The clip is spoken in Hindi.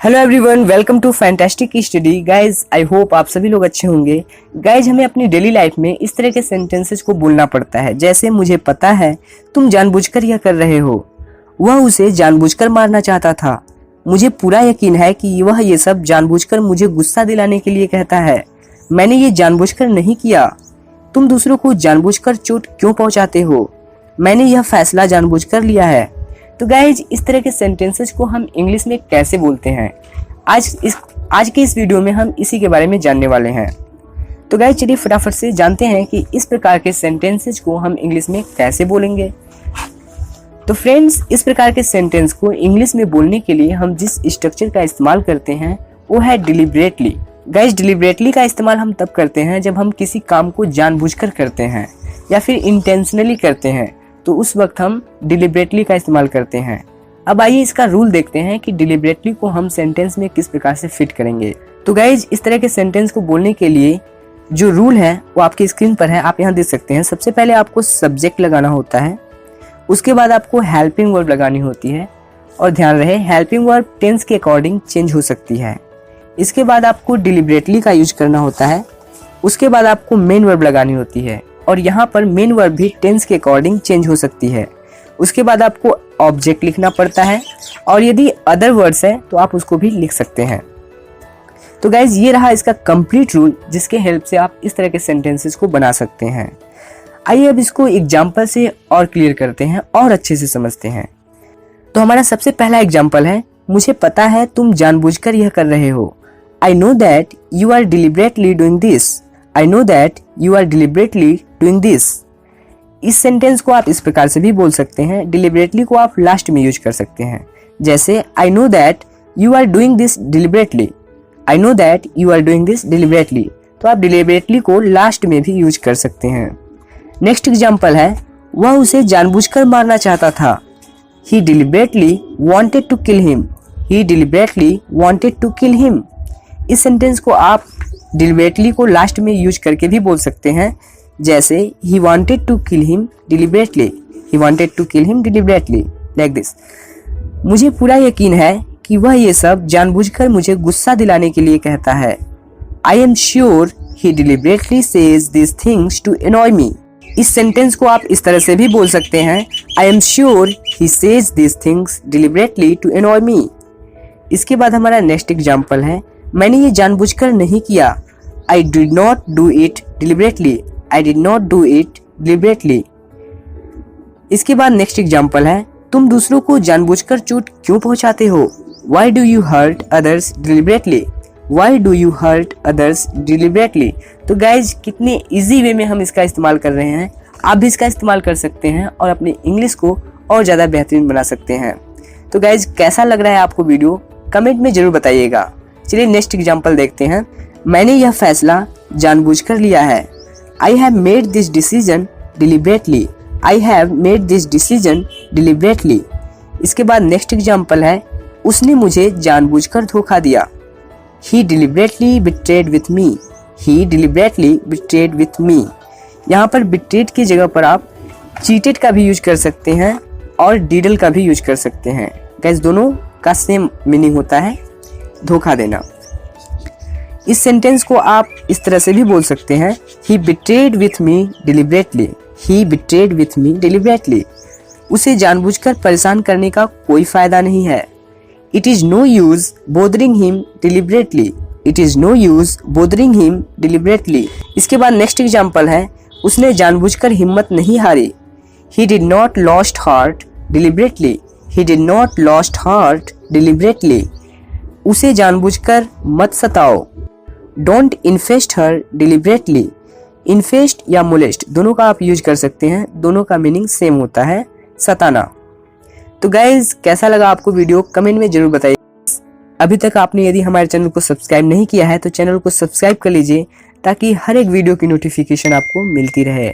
Hello everyone, welcome to fantastic study. Guys I hope आप सभी लोग अच्छे होंगे। गाइज हमें अपनी डेली लाइफ में इस तरह के सेंटेंसेस को बोलना पड़ता है, जैसे मुझे पता है तुम जानबूझकर यह कर रहे हो। वह उसे जानबूझकर मारना चाहता था। मुझे पूरा यकीन है कि वह ये सब जानबूझकर मुझे गुस्सा दिलाने के लिए कहता है। मैंने ये जानबूझकर नहीं किया। तुम दूसरों को जानबूझकर चोट क्यों पहुंचाते हो? मैंने यह फैसला जानबूझकर लिया है। तो गाइज इस तरह के सेंटेंसेस को हम इंग्लिश में कैसे बोलते हैं, आज के इस वीडियो में हम इसी के बारे में जानने वाले हैं। तो गाइज चलिए फटाफट से जानते हैं कि इस प्रकार के सेंटेंसेस को हम इंग्लिश में कैसे बोलेंगे। तो फ्रेंड्स, इस प्रकार के सेंटेंस को इंग्लिश में बोलने के लिए हम जिस स्ट्रक्चर का इस्तेमाल करते हैं वो है डिलिबरेटली। गाइज डिलिबरेटली का इस्तेमाल हम तब करते हैं जब हम किसी काम को जानबूझकर करते हैं या फिर इंटेंशनली करते हैं, तो उस वक्त हम डिलिबरेटली का इस्तेमाल करते हैं। अब आइए इसका रूल देखते हैं कि डिलिबरेटली को हम सेंटेंस में किस प्रकार से फिट करेंगे। तो गाइज इस तरह के सेंटेंस को बोलने के लिए जो रूल है वो आपकी स्क्रीन पर है, आप यहाँ देख सकते हैं। सबसे पहले आपको सब्जेक्ट लगाना होता है, उसके बाद आपको हेल्पिंग वर्ब लगानी होती है, और ध्यान रहे हेल्पिंग वर्ब टेंस के अकॉर्डिंग चेंज हो सकती है। इसके बाद आपको डिलिबरेटली का यूज करना होता है, उसके बाद आपको मेन वर्ब लगानी होती है, और यहाँ पर मेन वर्ब भी टेंस के अकॉर्डिंग चेंज हो सकती है। उसके बाद आपको ऑब्जेक्ट लिखना पड़ता है, और यदि अदर वर्ड्स है तो आप उसको भी लिख सकते हैं। तो गाइज ये रहा इसका कंप्लीट रूल, जिसके हेल्प से आप इस तरह के सेंटेंसेस को बना सकते हैं। आइए अब इसको एग्जाम्पल से और क्लियर करते हैं और अच्छे से समझते हैं। तो हमारा सबसे पहला एग्जाम्पल है, मुझे पता है तुम जानबूझकर यह कर रहे हो। I know that you are deliberately doing this. I know that you are deliberately doing this. इस सेंटेंस को आप इस प्रकार से भी बोल सकते हैं। डिलिबरेटली को आप लास्ट में यूज कर सकते हैं, जैसे I know that you are doing this deliberately. I know that you are doing this deliberately. तो आप डिलिबरेटली को लास्ट में भी यूज कर सकते हैं। नेक्स्ट एग्जाम्पल है, वह उसे जानबूझकर मारना चाहता था। He deliberately wanted to kill him. He deliberately wanted to kill him. इस सेंटेंस को आप deliberately को लास्ट में यूज करके भी बोल सकते हैं, जैसे he wanted to kill him deliberately. He wanted to kill him deliberately. Like this. मुझे पूरा यकीन है कि वह ये सब जानबूझकर मुझे गुस्सा दिलाने के लिए कहता है। I am sure he deliberately says these things to annoy me. इस सेंटेंस को आप इस तरह से भी बोल सकते हैं, I am sure he says these things deliberately to annoy me. इसके बाद हमारा नेक्स्ट एग्जाम्पल है, मैंने ये जानबूझकर नहीं किया। I did not do it deliberately. I did not do it deliberately. इसके बाद नेक्स्ट एग्जाम्पल है, तुम दूसरों को जानबूझकर चोट क्यों पहुंचाते हो? Why do you hurt others deliberately? Why do you hurt others deliberately? तो गाइज कितने इजी वे में हम इसका इस्तेमाल कर रहे हैं। आप भी इसका इस्तेमाल कर सकते हैं और अपनी इंग्लिश को और ज़्यादा बेहतरीन बना सकते हैं। तो गाइज कैसा लग रहा है आपको वीडियो, कमेंट में ज़रूर बताइएगा। चलिए नेक्स्ट एग्जांपल देखते हैं। मैंने यह फैसला जानबूझकर लिया है। I have made this decision deliberately. I have made this decision deliberately. इसके बाद नेक्स्ट एग्जांपल है, उसने मुझे जानबूझकर धोखा दिया। He deliberately betrayed with me. He deliberately betrayed with me. यहाँ पर betrayed की जगह पर आप cheated का भी यूज कर सकते हैं और diddle का भी यूज कर सकते हैं। गाइस दोनों का सेम मीनिंग होता है, धोखा देना। इस सेंटेंस को आप इस तरह से भी बोल सकते हैं, He betrayed with me deliberately. He betrayed with me deliberately. उसे जानबूझकर परेशान करने का कोई फायदा नहीं है। It is no use bothering him deliberately. It is no use bothering him deliberately. इसके बाद नेक्स्ट एग्जांपल है, उसने जानबूझकर हिम्मत नहीं हारी। He did not lost heart deliberately. He did not lost heart deliberately. उसे जानबूझकर मत सताओ। Don't infest her deliberately. Infest या molest दोनों का आप यूज कर सकते हैं, दोनों का मीनिंग सेम होता है, सताना। तो गाइज कैसा लगा आपको वीडियो, कमेंट में जरूर बताइए। अभी तक आपने यदि हमारे चैनल को सब्सक्राइब नहीं किया है तो चैनल को सब्सक्राइब कर लीजिए, ताकि हर एक वीडियो की नोटिफिकेशन आपको मिलती रहे।